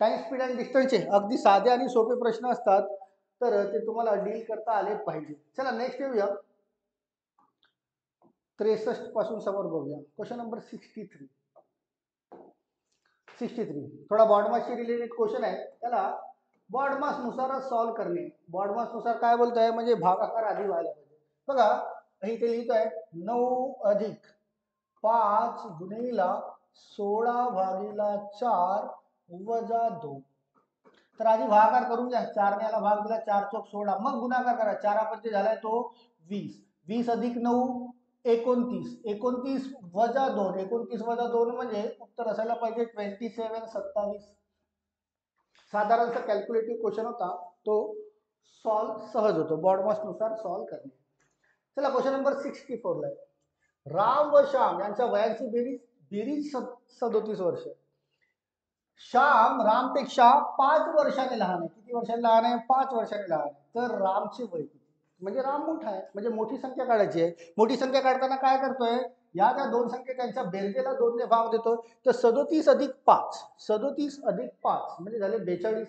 टाइम स्पीड आणि डिस्टन्सचे अगदी साधे आणि सोपे प्रश्न असतात, तर ते तुम्हाला डील करता आले पाहिजे. चला नेक्स्ट येऊया. 63 पासून समोर बघूया. Question number 63. थोडा बॉडमासशी रिलेटेड क्वेश्चन आहे, त्याला बॉडमास नुसारच सॉल्व्ह करणे. बॉडमास नुसार काय बोलतोय म्हणजे भागाकार आधी व्हायला पाहिजे. बघा इथे लिहितोय 9 अधिक 5 गुणिला 16 भागीला 4 वजा 2. तर आधी भागाकार करून घ्या, 4 ने याला भाग दिला, 4 चौक 16, मग गुणाकार करा, 4 पंचे झालाय तो 20, 20 अधिक 9 29, 29 वजा 2, 29 वजा 2 म्हणजे उत्तर असायला पाहिजे 27 27. साधारणसा कॅल्क्युलेटिव्ह क्वेश्चन होता, तो सॉल्व सहज होतो, बॉडमास नुसार सॉल्व करणे. चला क्वेश्चन नंबर 64 ला आहे. राम व श्याम यांच्या वयांची बेरीज 37 वर्ष. श्याम रामपेक्षा 5 वर्षांनी लहान आहे. किती वर्षांनी लहान आहे? 5 वर्षांनी लहान आहे. तर रामचे वय किती? म्हणजे राम मोठा आहे, म्हणजे मोठी संख्या काढायची आहे. मोठी संख्या काढताना काय करतोय, या ज्या दोन संख्या त्यांच्या बेरजेला 2 ने भाग देतो. तर 37 अधिक 5, 37 अधिक 5 म्हणजे झाले 42,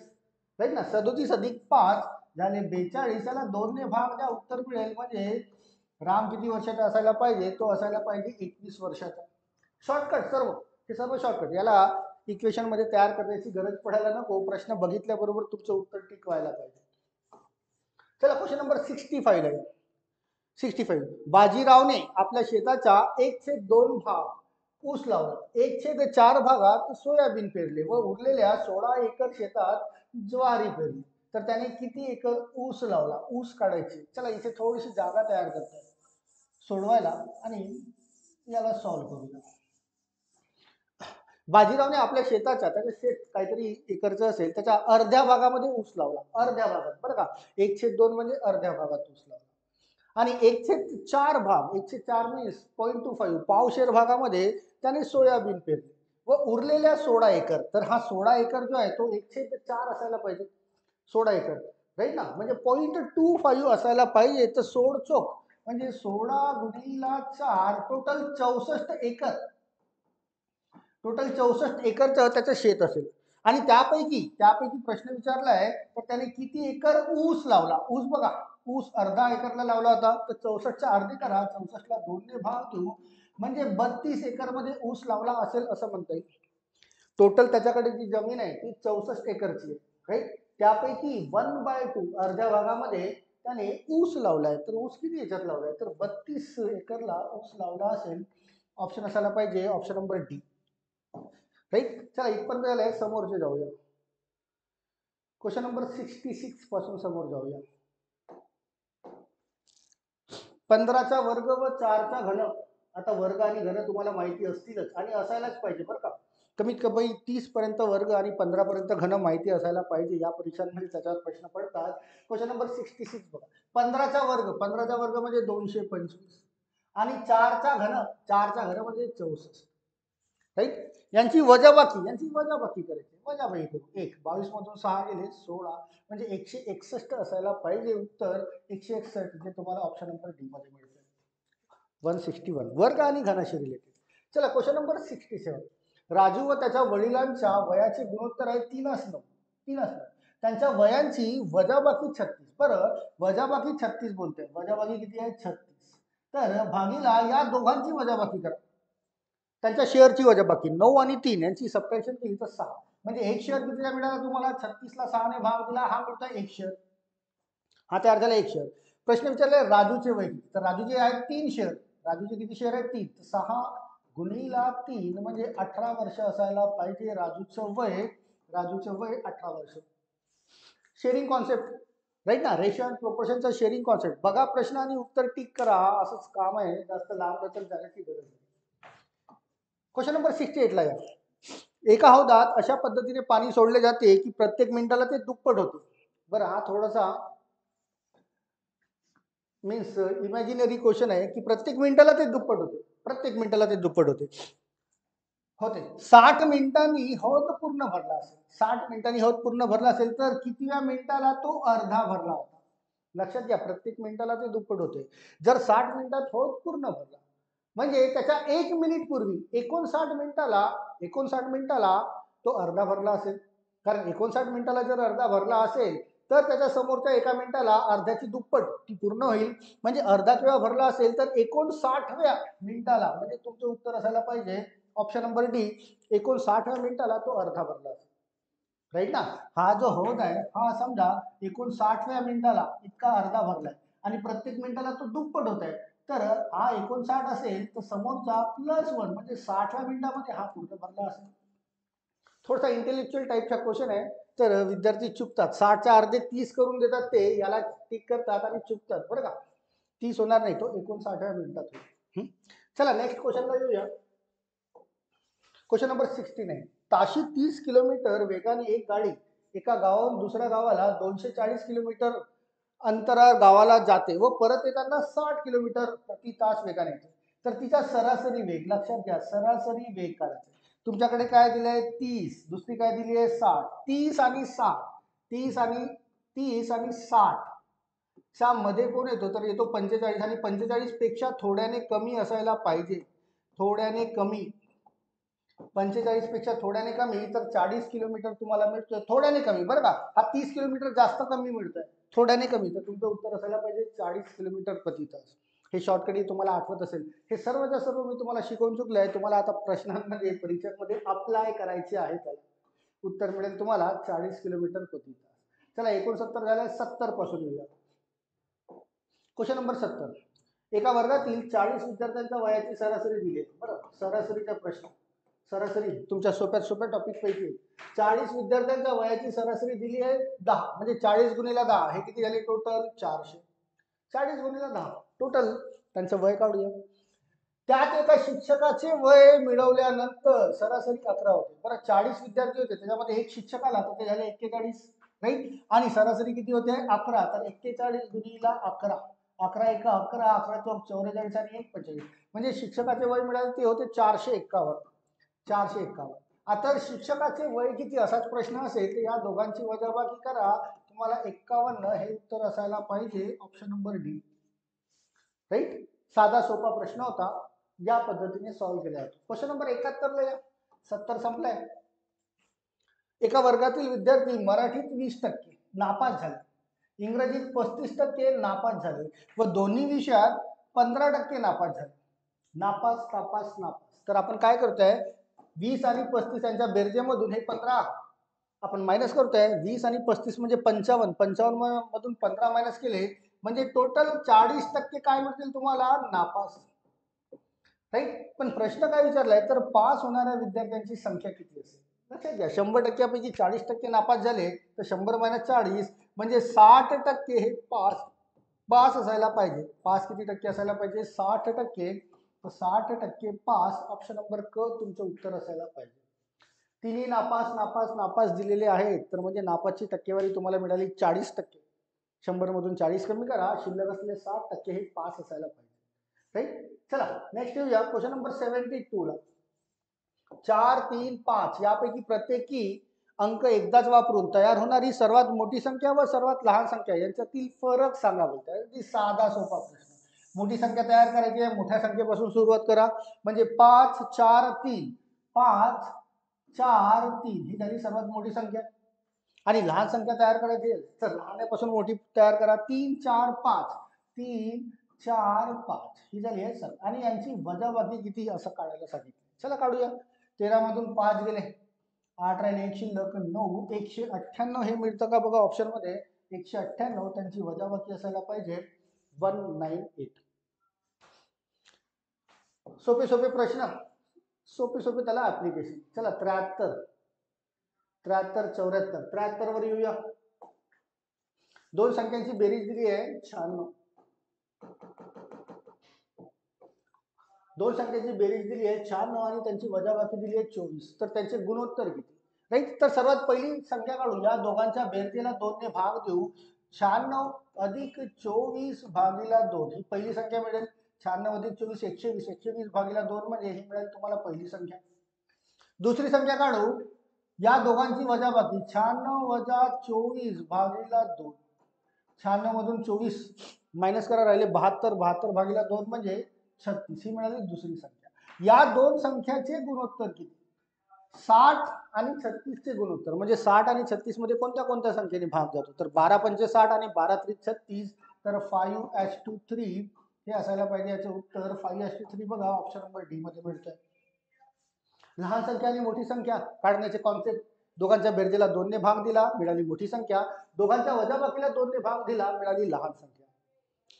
राईट ना. 37 अधिक 5 झाले 42, याला 2 ने भाग द्या, उत्तर मिळेल. म्हणजे राम किती वर्षाचा असायला पाहिजे? तो असायला पाहिजे 21 वर्षाचा. शॉर्टकट सर्व, हे सर्व शॉर्टकट. याला इक्वेशन मध्ये तयार करण्याची गरज पडायला नको, प्रश्न बघितल्याबरोबर तुमचं उत्तर टिक व्हायला पाहिजे. चला क्वेश्चन नंबर 65 ला. 65, बाजीरावने आपल्या शेताचा 1/2 भाग ऊस लावला, 1/4 भागात सोयाबीन पेरले व उरलेल्या 16 एकर शेतात ज्वारी पेरली. तर त्याने किती एकर ऊस लावला? ऊस काढायची. चला इथे थोडीशी जागा तयार करतात सोडवायला आणि याला सॉल्व्ह करूया. बाजीरावने आपल्या शेताच्या, त्याचं शेत काहीतरी एकरचं असेल, त्याच्या अर्ध्या भागामध्ये ऊस लावला. अर्ध्या भागात बरं का, 1/2 म्हणजे अर्ध्या भागात ऊस लावला. आणि 1/4 भाग, 1/4 मीन्स 0.25, पावशेर भागामध्ये त्याने सोयाबीन पेरली व उरलेल्या 16 एकर. तर हा 16 एकर जो आहे तो 1/4 असायला पाहिजे. 16 एकर, राईट ना. म्हणजे 0.25 असायला पाहिजे. तर 16 चोक म्हणजे 16 गुणिला 4, टोटल 64 एकर. टोटल 64 एकरचं त्याचं शेत असेल. आणि त्यापैकी प्रश्न विचारलाय तर त्याने किती एकर ऊस लावला. ऊस बघा, ऊस अर्धा एकरला लावला होता, तर 64च्या अर्धे करा, 64ला 2 ने भाग देऊ, म्हणजे 32 एकर मध्ये ऊस लावला असेल असं म्हणता येईल. टोटल त्याच्याकडे जी जमीन आहे ती 64 एकरची आहे, राईट. त्यापैकी 1/2 अर्ध्या भागामध्ये त्याने ऊस लावलाय. तर ऊस किती याच्यात लावलाय? तर 32 एकरला ऊस लावला असेल. ऑप्शन असायला पाहिजे ऑप्शन नंबर डी, राईट. चला इथपर्यंत झालंय, समोरचे जाऊया. क्वेश्चन नंबर 66 पासून समोर जाऊया. 15चा वर्ग व 4चा घन. आता वर्ग आणि घन तुम्हाला माहिती असतीलच आणि असायलाच पाहिजे बरं का. कमीत कमी 30 पर्यंत वर्ग आणि 15 पर्यंत घन माहिती असायला पाहिजे. या परीक्षांमध्ये त्याच्यावर प्रश्न पडतात. क्वेश्चन नंबर 66 बघा. 15चा वर्ग म्हणजे 225 आणि 4चा घन म्हणजे 64, राईट. यांची वजाबाकी करायची. वजाबाकी करू. 22 मधून 6 गेले 16, म्हणजे 161 असायला पाहिजे. उत्तर 161, जे तुम्हाला ऑप्शन नंबर डी मध्ये मिळते. 161 वर्ग आणि घनाशी रिलेटेड. चला क्वेश्चन नंबर 67. राजू व त्याच्या वडिलांच्या वयाचे गुणोत्तर आहे 3:9. त्यांच्या वयांची वजाबाकी 36. बरं, वजाबाकी 36 बोलते. वजाबाकी किती आहे? 36. तर भागीला या दोघांची वजाबाकी करा. त्यांच्या शेअरची वजाबाकी 9 आणि 3 यांची सबट्रॅक्शन केली तर 6. म्हणजे एक शेअर कितीला मिळाला तुम्हाला? 36ला 6 ने भाग दिला, हा मिळतो एक शेअर. हा तयार झाला एक शेअर. प्रश्न विचारले राजूचे वय किती? तर राजूचे आहेत 3 शेअर. राजूचे किती शेअर आहेत? 3. 6 गुणिला 3 म्हणजे 18 वर्ष असायला पाहिजे राजूचं वय. 18 वर्ष. शेअरिंग कॉन्सेप्ट, राईट ना. रेशो अँड प्रोपोर्शनचा शेअरिंग कॉन्सेप्ट बघा. प्रश्न आणि उत्तर टिक करा, असंच काम आहे. जास्त लांब तर जाण्याची गरज नाही. क्वेश्चन नंबर 68 ला या. एका हौदात अशा पद्धतीने पाणी सोडले जाते की प्रत्येक मिनिटाला ते दुप्पट होते. बरं, हा थोडासा मीन्स इमॅजिनरी क्वेश्चन आहे की प्रत्येक मिनिटाला ते दुप्पट होते. 60 मिनिटांनी हौद पूर्ण भरला असेल. 60 मिनिटांनी हौद पूर्ण भरला असेल तर कितव्या मिनिटाला तो अर्धा भरला होता? लक्षात घ्या, प्रत्येक मिनिटाला ते दुप्पट होते. जर 60 मिनिटात हौद पूर्ण भरला म्हणजे त्याच्या 1 मिनिट पूर्वी 59 मिनिटाला तो अर्धा भरला असेल. कारण 59 मिनिटाला जर अर्धा भरला असेल तर त्याच्या समोरच्या 1 मिनिटाला अर्ध्याची दुप्पट ती पूर्ण होईल. म्हणजे अर्धा वेळा भरला असेल तर 59व्या मिनिटाला, म्हणजे तुमचं उत्तर असायला पाहिजे ऑप्शन नंबर डी, 59व्या मिनिटाला तो अर्धा भरला असेल, राईट ना. हा जो हौद आहे हा समजा 59व्या मिनिटाला इतका अर्धा भरलाय आणि प्रत्येक मिनिटाला तो दुप्पट होत आहे. तर हा 59 असेल तर समोरचा +1 म्हणजे 60व्या मिनिटामध्ये हा पूर्ण भरला असेल. थोडासा इंटेलेक्च्युअल टाईपचा क्वेश्चन आहे. तर विद्यार्थी चुकतात. 60च्या अर्धे 30 करून देतात, ते याला टिक करतात आणि चुकतात बरं का. 30 होणार नाही, तो 59व्या मिनिटात होईल. चला नेक्स्ट क्वेश्चनला येऊया. Question number 69. ताशी 30 किलोमीटर वेगाने एक गाडी एका गावाहून दुसऱ्या गावाला 240 किलोमीटर अंतरा गावाला जाते व परत येताना 60 किलोमीटर प्रति तास वेगाने येते. तर तिचा सरासरी वेग लक्षात घ्या, सरासरी वेग काढायचा. तुमच्याकडे काय दिलंय 30, दुसरी काय दिली आहे 60. 30 आणि 60, 30 आणि 60 च्या मध्ये कोण येतो, तर येतो 45. आणि 45 पेक्षा थोड्याने कमी असायला पाहिजे, थोड्याने कमी. 45 पेक्षा थोड्याने कमी तर 40 किलोमीटर तुम्हाला मिळतोय, थोड्याने कमी बरं का. हा 30 किलोमीटर जास्त कमी मिळतोय, थोड्याने कमी. तर तुमचं उत्तर असायला पाहिजे 40 किलोमीटर प्रति तास. हे शॉर्टकट तुम्हाला आठवत असेल. हे सर्वच्या सर्व मी तुम्हाला शिकवून चुकलोय. तुम्हाला आता प्रश्नांमध्ये परीक्षेमध्ये अप्लाय करायचे आहे. त्याला उत्तर मिळेल तुम्हाला 40 किलोमीटर प्रति तास. चला 69 झालं, 70 पासून येऊया. Question number 70. एका वर्गातील 40 विद्यार्थ्यांच्या वयाची सरासरी दिली आहे. बरं, सरासरीचा प्रश्न. सरासरी तुमच्या सोप्यात सोप्या टॉपिक पैकी 40 विद्यार्थ्यांच्या वयाची सरासरी दिली आहे 10. म्हणजे 40 गुणिले 10 हे किती झाले टोटल 400. 40 गुणिले 10 टोटल त्यांचं वय काढूया. त्यात एका शिक्षकाचे वय मिळवल्यानंतर सरासरी 11 होते. बरं, 40 विद्यार्थी होते, त्याच्यामध्ये एक शिक्षक आला तर ते झाले 41, राईट. आणि सरासरी किती होते 11. तर 41 गुणिले 11, 11 एक 11, 11 चौक 44 आणि 1 45. म्हणजे शिक्षकाचे वय मिळाले ते होते 451. 451. आता शिक्षकाचे वय किती असाच प्रश्न असेल तर या दोघांची वजाबाकी करा, तुम्हाला 51 हे उत्तर असायला पाहिजे. Option number D, right. साधा सोपा प्रश्न होता, या पद्धतीने सॉल्व्ह केला जातो. क्वेश्चन नंबर 71 ला या. 70 संपलाय. एका वर्गातील विद्यार्थी मराठीत 20% नापास झाले, इंग्रजीत 35% नापास झाले व दोन्ही विषयात 15% नापास झाले. नापास नापास नापास. तर आपण काय करतोय, 20 आणि 35 यांच्या बेरजेमधून हे 15 आपण मायनस करतोय. 20 आणि 35 म्हणजे 55. 55 मधून 15 मायनस केले म्हणजे टोटल 40% काय मिळतील तुम्हाला नापास, राईट. पण प्रश्न काय विचारलाय, तर पास होणाऱ्या विद्यार्थ्यांची संख्या किती असेल. लक्षात घ्या, 100%पैकी 40% नापास झाले तर 100 - 40 म्हणजे 60% हे पास पास असायला पाहिजे. पास किती टक्के असायला पाहिजे 60%. तर 60% पास. ऑप्शन नंबर क तुमचं उत्तर असायला पाहिजे. तिन्ही नापास नापास नापास दिलेले आहेत, तर म्हणजे नापासची टक्केवारी तुम्हाला मिळाली 40%. 100 मधून 40 कमी करा, शिल्लक असलेले 60% हे पास असायला पाहिजे, राईट. चला नेक्स्ट येऊया. क्वेश्चन नंबर 72 ला. 4, 3, 5 यापैकी प्रत्येकी अंक एकदाच वापरून तयार होणारी सर्वात मोठी संख्या व सर्वात लहान संख्या यांच्यातील फरक सांगा बोलताय. अगदी साधा सोपा प्रश्न. मोठी संख्या तयार करायची आहे, मोठ्या संख्येपासून सुरुवात करा. म्हणजे 5, 4, 3, 5, 4, 3 ही झाली सर्वात मोठी संख्या. आणि लहान संख्या तयार करायची आहे तर लहानापासून मोठी तयार करा. 3, 4, 5, 3, 4, 5 ही झाली आहे सर. आणि यांची वजाबाकी किती असं काढायला सांगितलं. चला काढूया. 13 मधून 5 गेले, 8 राहिले, 1 शिल्लक 9. 198 हे मिळतं का बघा ऑप्शन मध्ये. 198 त्यांची वजाबाकी असायला पाहिजे 198. सोपे सोपे प्रश्न, सोपे सोपे त्याला ऍप्लिकेशन. चला 73, 73, 74. 73 वर येऊया. दोन संख्यांची बेरीज दिली आहे 96. दोन संख्यांची बेरीज दिली आहे 96 आणि त्यांची वजाबाकी दिली आहे 24. तर त्यांचे गुणोत्तर किती, राईट. तर सर्वात पहिली संख्या काढू. या दोघांच्या बेरजेला 2 ने भाग देऊ. 96 अधिक 24 भागिला 2 ही पहिली संख्या मिळेल. 96 अधिक 24 120. 120 भागिला 2 म्हणजे ही मिळेल तुम्हाला पहिली संख्या. दुसरी संख्या काढू. या दोघांची वजाबाकी 96 वजा 24 भागिला 2. 96 मधून 24 मायनस करा, राहिले 72. 72 भागिला 2 म्हणजे 36 ही मिळाली दुसरी संख्या. या दोन संख्याचे गुणोत्तर किती. 60 आणि 36 चे गुणोत्तर. म्हणजे 60 आणि 36 मध्ये कोणत्या कोणत्या संख्येने भाग जातो, तर 12 पंचे 60 आणि 12 त्रिक 36. तर 5:3 हे असायला पाहिजे. याचे उत्तर 5:3 बघा ऑप्शन नंबर डी मध्ये मिळतंय. लहान संख्या आणि मोठी संख्या काढण्याचे कॉन्सेप्ट. दोघांच्या बेरजेला 2 ने भाग दिला, मिळाली मोठी संख्या. दोघांच्या वजाबाकीला 2 ने भाग दिला, मिळाली लहान संख्या,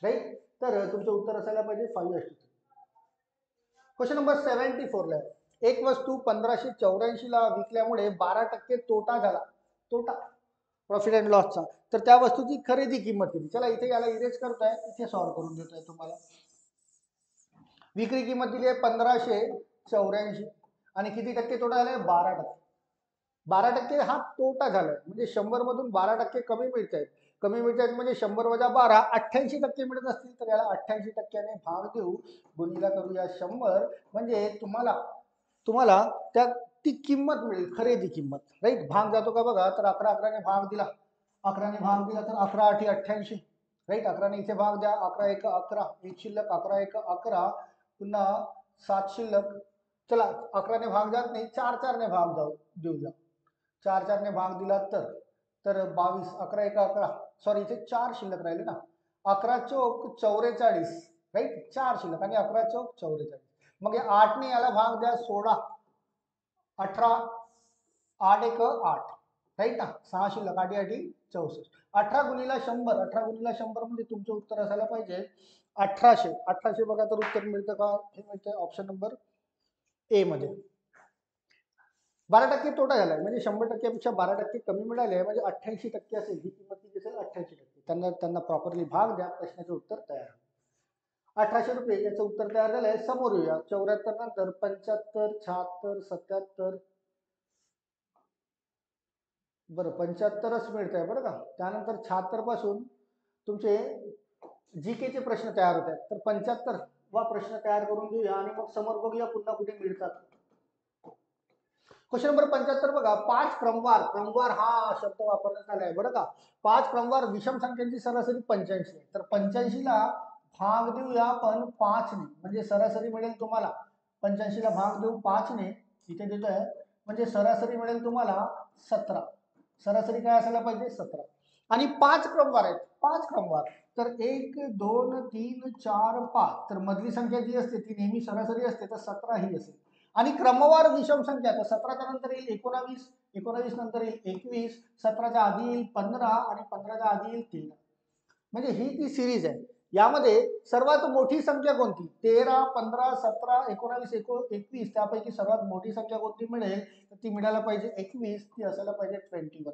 राईट. तर तुमचं उत्तर असायला पाहिजे 5:3. क्वेश्चन नंबर 74 ला. एक वस्तू 1584 ला विकल्यामुळे 12% तोटा झाला. तोटा, प्रॉफिट अँड लॉसचा. तर त्या वस्तूची खरेदी किंमत किती. चला इथे याला इरेज करतोय, इथे सॉल्व्ह करून देतोय तुम्हाला. विक्री किंमत दिली आहे 1584 आणि किती टक्के तोटा झालाय 12%. 12% हा तोटा झालाय, म्हणजे 100 मधून 12% कमी मिळत आहेत. कमी मिळत आहेत म्हणजे 100 वजा 12 88% मिळत असतील तर याला 88% भाग देऊ, गुणीला करूया 100, म्हणजे तुम्हाला तुम्हाला त्या ती किंमत मिळेल, खरेदी किंमत. राईट, भाग जातो का बघा, तर 11 ने भाग दिला, 11 भाग दिला तर 11 8 88. राईट, 11 इथे भाग द्या, 11 1 11, एक शिल्लक, 11 1 11, पुन्हा 7 शिल्लक. चला 11 भाग जात नाही, 4 ने भाग जाऊ देऊया. 4 ने भाग दिला तर 22, 11 1 11, सॉरी इथे 4 शिल्लक राहिले ना, 11 चौक 44. राईट, 4 शिल्लक आणि 11 चौक 44. मग 8 ने याला भाग द्या 16, 18, 8 1 8. राईट ना, 6 शिल्लक, 8 8 64. 18 गुणीला 100, 18 गुणीला 100 म्हणजे तुमचं उत्तर असायला पाहिजे 1800. 1800 बघा तर उत्तर मिळतं का, हे मिळतं ऑप्शन नंबर ए मध्ये. 12% तोटा झालाय, म्हणजे 100% पेक्षा 12% कमी मिळाले, म्हणजे 88% असेल ही किंमत. किती असेल 88%. त्यांना प्रॉपरली भाग द्या, प्रश्नाचं उत्तर तयार. 1800 रुपये याचं उत्तर तयार झालंय. समोर येऊया, 74 नंतर 75 76 77. बरं 75च मिळत आहे बरं का. त्यानंतर 76 पासून तुमचे जीकेचे प्रश्न तयार होत आहेत, तर 75 वा प्रश्न तयार करून घेऊया आणि मग समोर बघूया पुन्हा कुठे मिळतात. क्वेश्चन नंबर 75 बघा, 5 क्रमवार, क्रमवार हा शब्द वापरण्यात आला आहे बरं का. 5 क्रमवार विषम संख्यांची सरासरी 85 आहे, तर 85 ला भाग देऊया आपण 5 ने, म्हणजे सरासरी मिळेल तुम्हाला 85 ला भाग देऊ 5 ने, इथे देतोय, म्हणजे सरासरी मिळेल तुम्हाला 17. सरासरी काय असायला पाहिजे 17. आणि 5 क्रमवार आहेत, 5 क्रमवार, तर 1 2 3 4 5, तर मधली संख्या जी असते ती नेहमी सरासरी असते, तर 17 ही असेल. आणि क्रमवार विषम संख्या, तर 17च्या नंतर येईल 19, 19 नंतर येईल 21, 17च्या आधी येईल 15 आणि 15च्या आधी येईल 13. म्हणजे ही ती सिरीज आहे. यामध्ये सर्वात मोठी संख्या कोणती, 13 15 17 19 21, त्यापैकी सर्वात मोठी संख्या कोणती मिळेल, तर ती मिळायला पाहिजे 21, ती असायला पाहिजे 21.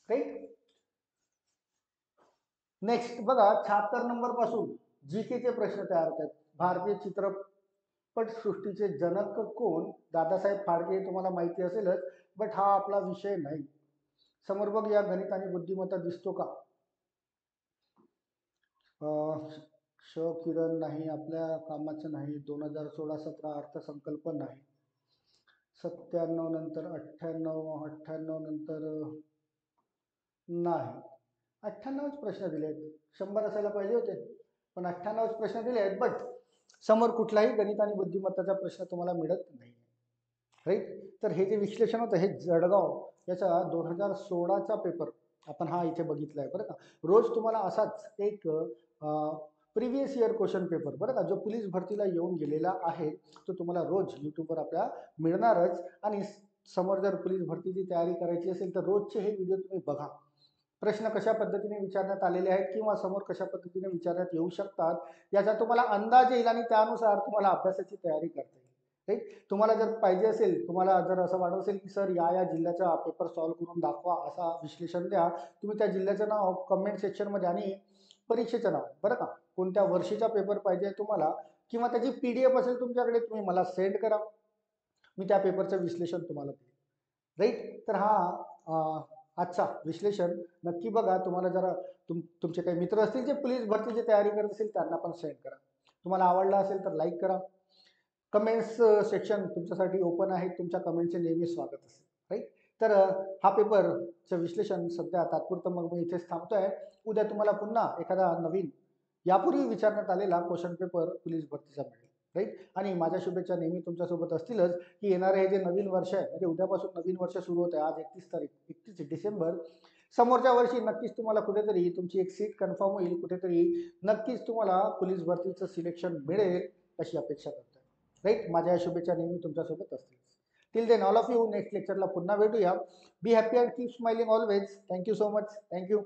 राईट. नेक्स्ट बघा, 76 नंबर पासून जीकेचे प्रश्न तयार होतात. भारतीय चित्रपट सृष्टीचे जनक कोण, दादासाहेब फाळके, तुम्हाला माहिती असेलच, बट हा आपला विषय नाही. समोर बघ, या गणित आणि बुद्धिमत्ता दिसतो का, किरण नाही, आपल्या कामाचं नाही. 2016-17 अर्थसंकल्प नाही. 97 नंतर 98, 98 नंतर नाही. 98 प्रश्न दिले आहेत, 100 असायला पाहिजे होते, पण 98 प्रश्न दिले आहेत, बट समोर कुठलाही गणित आणि बुद्धिमत्ताचा प्रश्न तुम्हाला मिळत नाही. राईट. तर हे जे विश्लेषण होतं हे जळगाव याचा 2016चा पेपर आपण हा इथे बघितला आहे बरं का. रोज तुम्हाला असाच एक प्रिव्हियस इयर क्वेश्चन पेपर बरं का, जो पोलीस भरतीला येऊन गेलेला आहे, तो तुम्हाला रोज यूट्यूबवर आपल्या मिळणारच. आणि समोर जर पोलीस भरतीची तयारी करायची असेल तर रोजचे हे व्हिडिओ तुम्ही बघा. प्रश्न कशा पद्धतीने विचारण्यात आलेले आहेत किंवा समोर कशा पद्धतीने विचारण्यात येऊ शकतात याचा तुम्हाला अंदाज येईल आणि त्यानुसार तुम्हाला अभ्यासाची तयारी करता येईल. राईट. तुम्हाला जर पाहिजे असेल, तुम्हाला जर असं वाटत असेल की सर या जिल्ह्याचा पेपर सॉल्व्ह करून दाखवा, असा विश्लेषण द्या, तुम्ही त्या जिल्ह्याचं नाव कमेंट सेक्शनमध्ये आणि परीक्षेचं नाव बरं का, कोणत्या वर्षीचा पेपर पाहिजे तुम्हाला, किंवा त्याची PDF असेल तुमच्याकडे, तुम्ही मला सेंड करा, मी त्या पेपरचं विश्लेषण तुम्हाला देईन. राईट. तर हा आजचा विश्लेषण नक्की बघा. तुम्हाला जरा तुमचे काही मित्र असतील जे पोलीस भरतीची तयारी करत असेल त्यांना पण सेंड करा. तुम्हाला आवडला असेल तर लाईक करा. कमेंट्स सेक्शन तुमच्यासाठी ओपन आहे, तुमच्या कमेंटचे नेहमी स्वागत असेल. राईट. तर हा पेपरचं विश्लेषण सध्या तात्पुरतं मग मी इथेच थांबतोय. उद्या तुम्हाला पुन्हा एखादा नवीन यापूर्वी विचारण्यात आलेला क्वेश्चन पेपर पोलीस भरतीचा मिळेल. राईट. आणि माझ्या शुभेच्छा नेहमी तुमच्यासोबत असतीलच, की येणारे हे जे नवीन वर्ष आहे, म्हणजे उद्यापासून नवीन वर्ष सुरू होत आहे. आज 31 तारीख, 31 डिसेंबर. समोरच्या वर्षी नक्कीच तुम्हाला कुठेतरी तुमची एक सीट कन्फर्म होईल, कुठेतरी नक्कीच तुम्हाला पोलीस भरतीचं सिलेक्शन मिळेल अशी अपेक्षा करतोय. राईट. माझ्या या शुभेच्छा नेहमी तुमच्यासोबत असतील. Till then all of you, next लेक्चरला पुन्हा भेटूया. Be happy and keep smiling always. Thank you so much. Thank you.